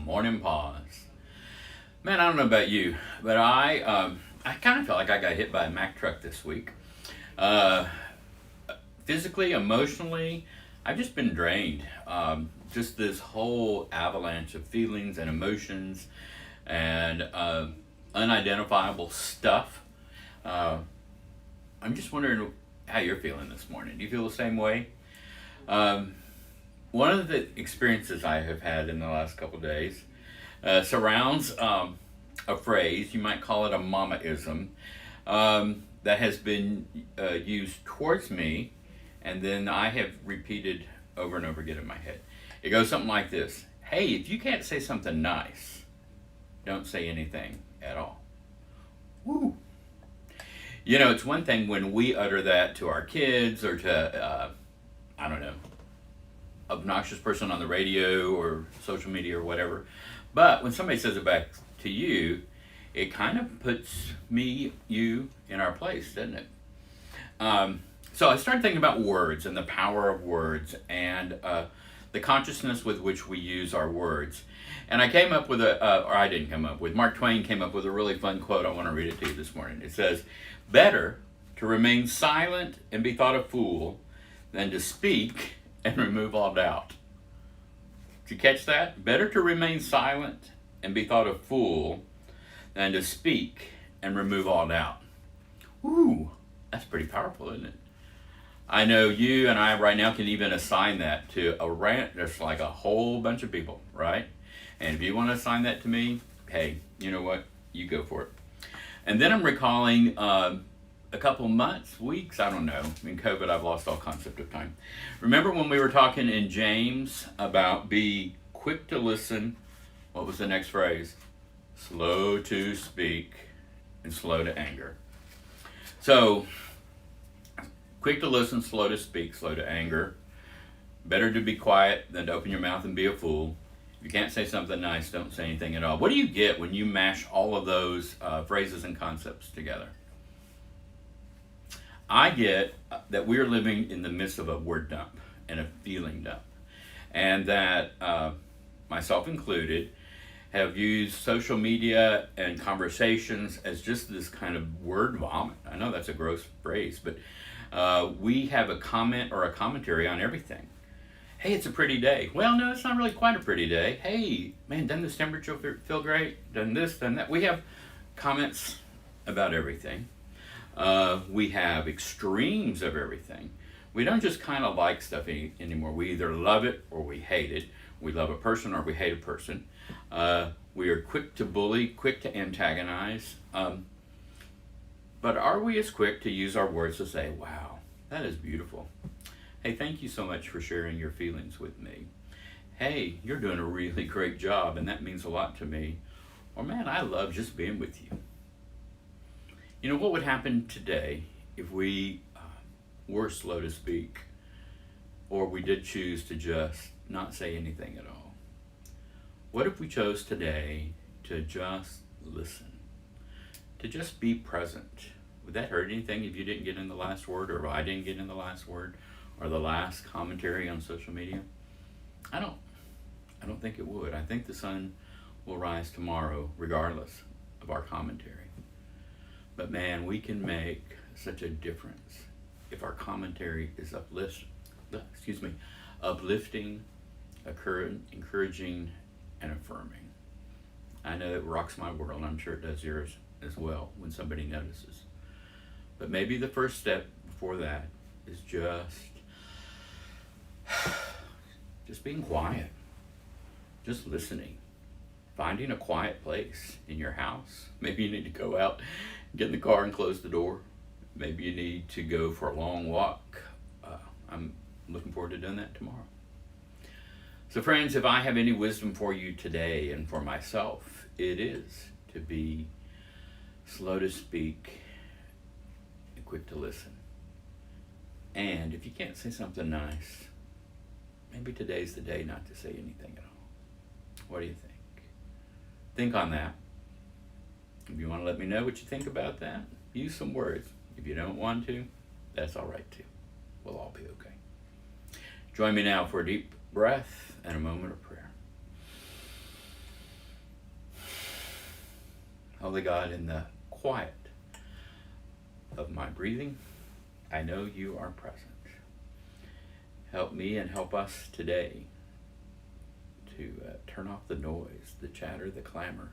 Morning Pause. Man, I don't know about you, but I kind of felt like I got hit by a Mack truck this week. Uh, Physically, emotionally, I've just been drained. Just this whole avalanche of feelings and emotions and unidentifiable stuff. Uh, I'm just wondering how you're feeling this morning. Do you feel the same way? Um, One of the experiences I have had in the last couple of days surrounds a phrase, you might call it a mamaism, that has been used towards me, and then I have repeated over and over again in my head. It goes something like this: hey, if you can't say something nice, don't say anything at all. Woo! You know, it's one thing when we utter that to our kids or to, I don't know, obnoxious person on the radio or social media or whatever. But when somebody says it back to you, it kind of puts you in our place, doesn't it? So I started thinking about words and the power of words and the consciousness with which we use our words. And I came up with or I didn't come up with, Mark Twain came up with a really fun quote. I want to read it to you this morning. It says, "Better to remain silent and be thought a fool than to speak and remove all doubt." Did you catch that? Better to remain silent and be thought a fool than to speak and remove all doubt. Ooh, that's pretty powerful, isn't it? I know you and I right now can even assign that to a rant. There's like a whole bunch of people, right? And if you want to assign that to me, hey, you know what? You go for it. And then I'm recalling a couple months, weeks, I don't know. In COVID, I've lost all concept of time. Remember when we were talking in James about be quick to listen? What was the next phrase? Slow to speak and slow to anger. So, quick to listen, slow to speak, slow to anger. Better to be quiet than to open your mouth and be a fool. If you can't say something nice, don't say anything at all. What do you get when you mash all of those phrases and concepts together? I get that we're living in the midst of a word dump and a feeling dump. And that, myself included, have used social media and conversations as just this kind of word vomit. I know that's a gross phrase, but we have a comment or a commentary on everything. Hey, it's a pretty day. Well, no, it's not really quite a pretty day. Hey, man, doesn't this temperature feel great? Done this, done that. We have comments about everything. We have extremes of everything. We don't just kind of like stuff anymore. We either love it or we hate it. We love a person or we hate a person. We are quick to bully, quick to antagonize. But are we as quick to use our words to say, wow, that is beautiful. Hey, thank you so much for sharing your feelings with me. Hey, you're doing a really great job and that means a lot to me. Or man, I love just being with you. You know, what would happen today if we were slow to speak or we did choose to just not say anything at all? What if we chose today to just listen, to just be present? Would that hurt anything if you didn't get in the last word, or if I didn't get in the last word, or the last commentary on social media? I don't think it would. I think the sun will rise tomorrow regardless of our commentary. But man, we can make such a difference if our commentary is uplifting, encouraging, and affirming. I know it rocks my world. I'm sure it does yours as well when somebody notices. But maybe the first step before that is just being quiet, just listening, finding a quiet place in your house. Maybe you need to go out, get in the car and close the door. Maybe you need to go for a long walk. I'm looking forward to doing that tomorrow. So friends, if I have any wisdom for you today and for myself, it is to be slow to speak and quick to listen. And if you can't say something nice, maybe today's the day not to say anything at all. What do you think? Think on that. If you want to let me know what you think about that, use some words. If you don't want to, that's all right too. We'll all be okay. Join me now for a deep breath and a moment of prayer. Holy God, in the quiet of my breathing, I know you are present. Help me and help us today to turn off the noise, the chatter, the clamor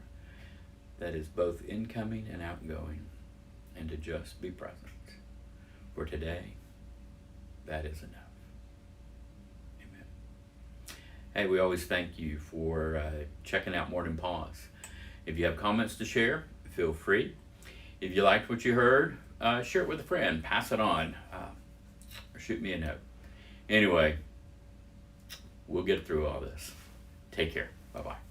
that is both incoming and outgoing, and to just be present. For today, that is enough. Amen. Hey, we always thank you for checking out Morning Pause. If you have comments to share, feel free. If you liked what you heard, share it with a friend, pass it on, or shoot me a note. Anyway, we'll get through all this. Take care. Bye-bye.